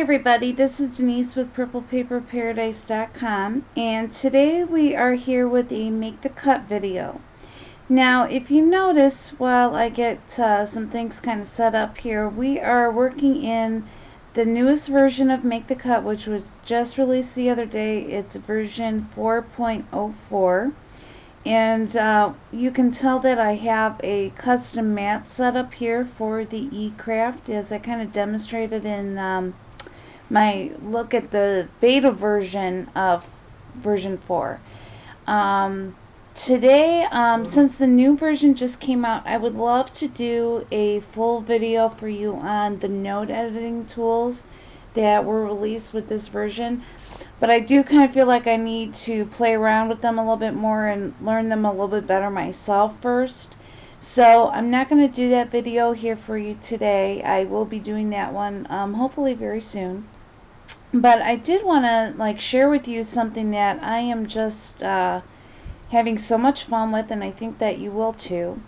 everybody, this is Denise with PurplePaperParadise.com, and today we are here with a Make the Cut video. Now if you notice, while I get some things kind of set up here, we are working in the newest version of Make the Cut, which was just released the other day. It's version 4.04. And you can tell that I have a custom mat set up here for the eCraft, as I kind of demonstrated in my look at the beta version of version 4. Today, since the new version just came out, I would love to do a full video for you on the note editing tools that were released with this version. But I do kind of feel like I need to play around with them a little bit more and learn them a little bit better myself first. So I'm not going to do that video here for you today. I will be doing that one hopefully very soon. But I did want to share with you something that I am just having so much fun with, and I think that you will too.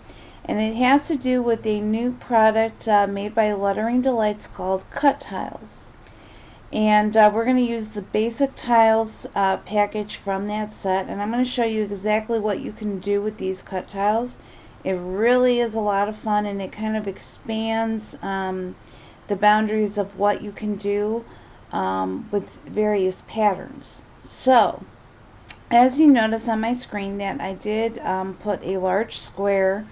And it has to do with a new product made by Lettering Delights called Cut Tiles. And we're going to use the basic tiles package from that set, and I'm going to show you exactly what you can do with these cut tiles. It really is a lot of fun, and it kind of expands the boundaries of what you can do with various patterns. So as you notice on my screen, that I did put a large square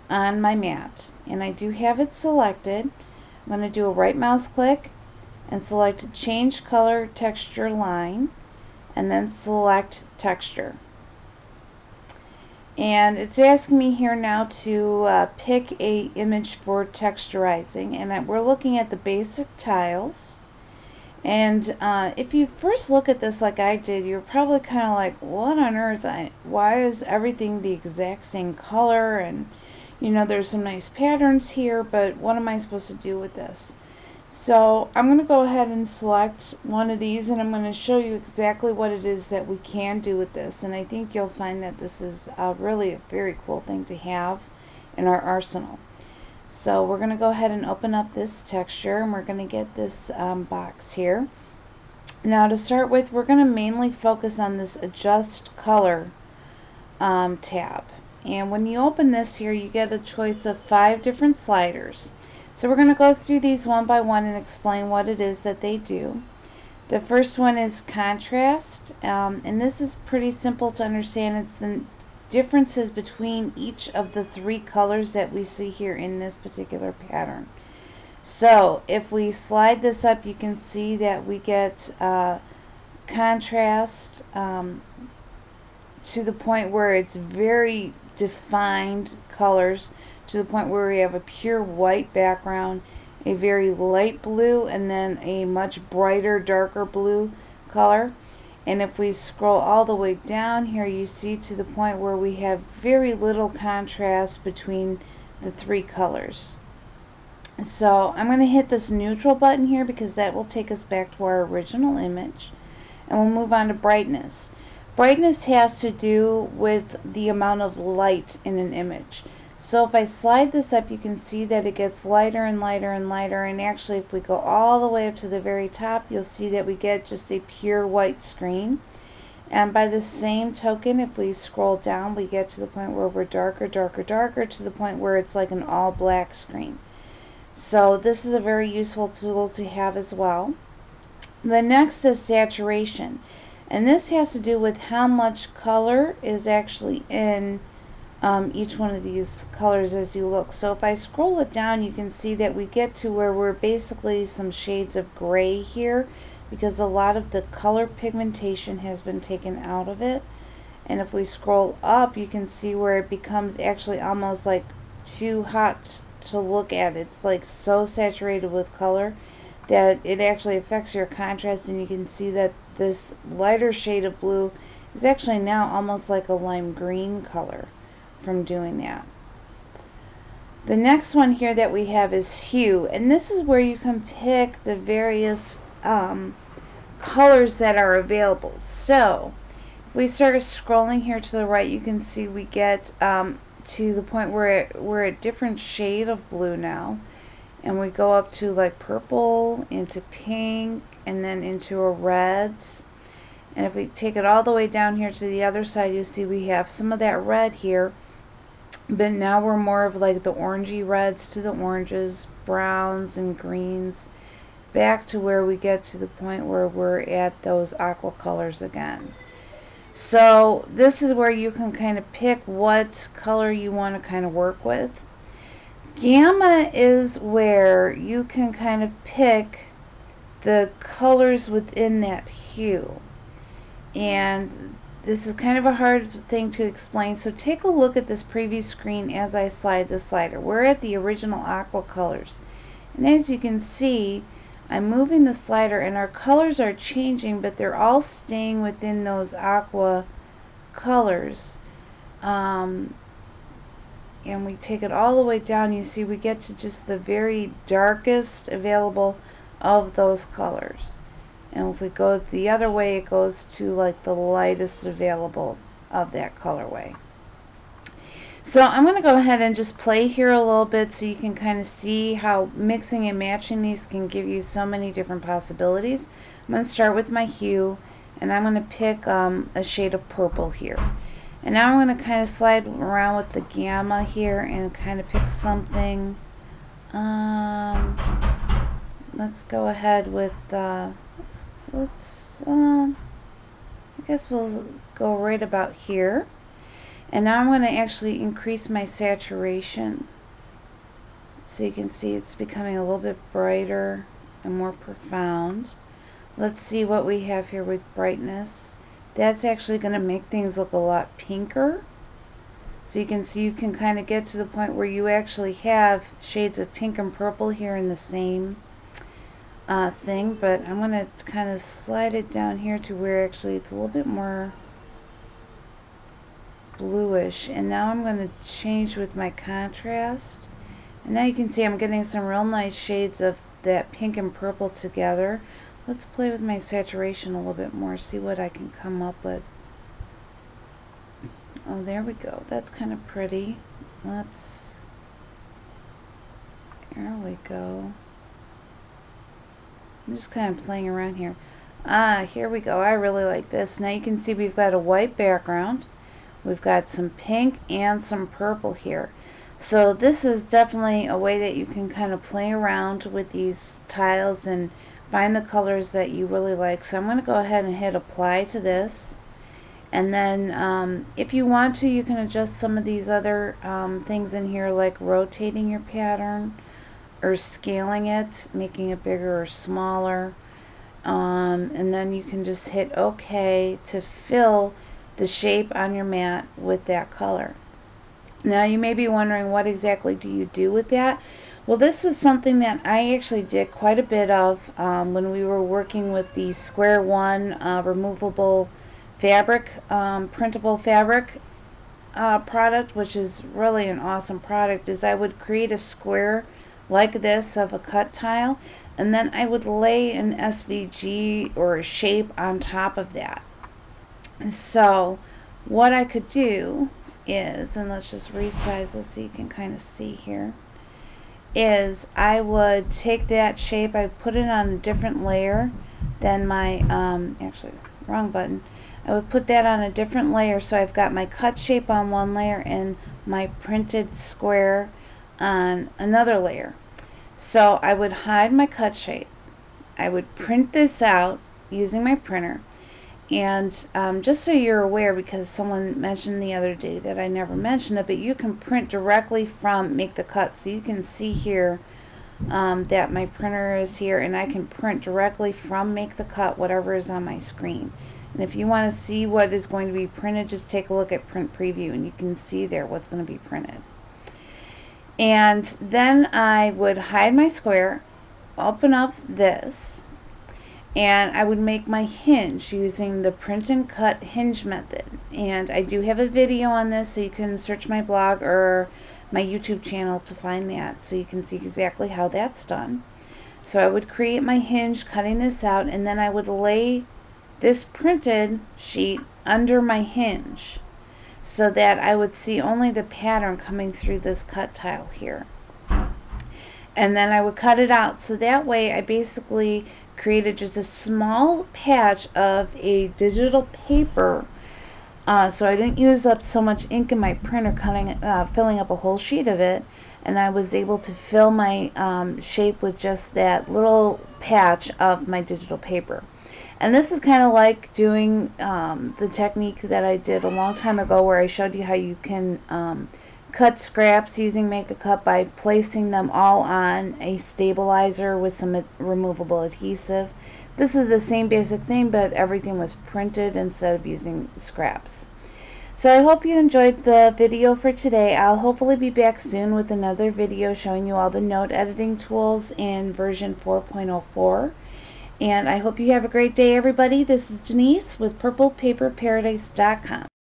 on my mat, and I do have it selected. I'm going to do a right mouse click and select Change Color Texture Line, and then select Texture. And it's asking me here now to pick a image for texturizing, and we're looking at the basic tiles. And if you first look at this like I did, you're probably kind of like, what on earth? Why is everything the exact same color? And you know, there's some nice patterns here, but what am I supposed to do with this? So I'm going to go ahead and select one of these, and I'm going to show you exactly what it is that we can do with this. And I think you'll find that this is really a very cool thing to have in our arsenal. So we're going to go ahead and open up this texture, and we're going to get this box here. Now to start with, we're going to mainly focus on this Adjust Color tab. And when you open this here, you get a choice of 5 different sliders. So we're going to go through these one by one and explain what it is that they do. The first one is contrast, and this is pretty simple to understand. It's the differences between each of the 3 colors that we see here in this particular pattern. So if we slide this up, you can see that we get contrast to the point where it's very defined colors, to the point where we have a pure white background, a very light blue, and then a much brighter, darker blue color. And if we scroll all the way down here, you see to the point where we have very little contrast between the 3 colors. So I'm going to hit this neutral button here, because that will take us back to our original image, and we'll move on to brightness. Brightness has to do with the amount of light in an image. So if I slide this up, you can see that it gets lighter and lighter and lighter, and actually if we go all the way up to the very top, you'll see that we get just a pure white screen. And by the same token, if we scroll down, we get to the point where we're darker, darker, darker, to the point where it's like an all black screen. So this is a very useful tool to have as well. The next is saturation, and this has to do with how much color is actually in each one of these colors as you look. So if I scroll it down, you can see that we get to where we're basically some shades of gray here, because a lot of the color pigmentation has been taken out of it. And if we scroll up, you can see where it becomes actually almost like too hot to look at. It's like so saturated with color that it actually affects your contrast, and you can see that this lighter shade of blue is actually now almost like a lime green color from doing that. The next one here that we have is hue, and this is where you can pick the various colors that are available. So if we start scrolling here to the right, you can see we get to the point where we're a different shade of blue now, and we go up to like purple, into pink, and then into a reds. And if we take it all the way down here to the other side, you'll see we have some of that red here, but now we're more of like the orangey reds to the oranges, browns and greens, back to where we get to the point where we're at those aqua colors again. So this is where you can kind of pick what color you want to kind of work with. Gamma is where you can kind of pick the colors within that hue. And this is kind of a hard thing to explain, so take a look at this preview screen as I slide the slider. We're at the original aqua colors, and as you can see, I'm moving the slider and our colors are changing, but they're all staying within those aqua colors. And we take it all the way down, you see we get to just the very darkest available of those colors. And if we go the other way, it goes to like the lightest available of that colorway. So I'm going to go ahead and just play here a little bit so you can kind of see how mixing and matching these can give you so many different possibilities. I'm going to start with my hue, and I'm going to pick a shade of purple here. And now I'm going to kind of slide around with the gamma here and kind of pick something. Let's go ahead with I guess we'll go right about here. And now I'm going to actually increase my saturation so you can see it's becoming a little bit brighter and more profound. Let's see what we have here with brightness. That's actually going to make things look a lot pinker. So you can see you can kind of get to the point where you actually have shades of pink and purple here in the same thing, but I'm going to kind of slide it down here to where actually it's a little bit more bluish. And now I'm going to change with my contrast, and now you can see I'm getting some real nice shades of that pink and purple together. Let's play with my saturation a little bit more, see what I can come up with. Oh, there we go. That's kind of pretty. There we go. I'm just kind of playing around here. Here we go. I really like this. Now you can see we've got a white background. We've got some pink and some purple here. So this is definitely a way that you can kind of play around with these tiles and find the colors that you really like. So I'm going to go ahead and hit apply to this. And then if you want to, you can adjust some of these other things in here, like rotating your pattern or scaling it, making it bigger or smaller. And then you can just hit OK to fill the shape on your mat with that color. Now you may be wondering, what exactly do you do with that? Well, this was something that I actually did quite a bit of when we were working with the Square One removable fabric, printable fabric product, which is really an awesome product. Is I would create a square like this of a cut tile, and then I would lay an SVG or a shape on top of that. So what I could do is, and let's just resize this so you can kind of see here, is I would take that shape, I put it on a different layer than my, actually wrong button, I would put that on a different layer, so I've got my cut shape on one layer and my printed square on another layer. So I would hide my cut shape, I would print this out using my printer, and just so you're aware, because someone mentioned the other day that I never mentioned it, but you can print directly from Make the Cut. So you can see here that my printer is here, and I can print directly from Make the Cut whatever is on my screen. And if you want to see what is going to be printed, just take a look at Print Preview and you can see there what's going to be printed. And then I would hide my square, open up this, and I would make my hinge using the Print and Cut Hinge Method. And I do have a video on this, so you can search my blog or my YouTube channel to find that, so you can see exactly how that's done. So I would create my hinge, cutting this out, and then I would lay this printed sheet under my hinge so that I would see only the pattern coming through this cut tile here. and then I would cut it out. So that way I basically created just a small patch of a digital paper, so I didn't use up so much ink in my printer filling up a whole sheet of it, and I was able to fill my shape with just that little patch of my digital paper. And this is kind of like doing the technique that I did a long time ago, where I showed you how you can cut scraps using Make a Cut by placing them all on a stabilizer with some removable adhesive. This is the same basic thing, but everything was printed instead of using scraps. So I hope you enjoyed the video for today. I'll hopefully be back soon with another video showing you all the note editing tools in version 4.04. And I hope you have a great day, everybody. This is Denise with PurplePaperParadise.com.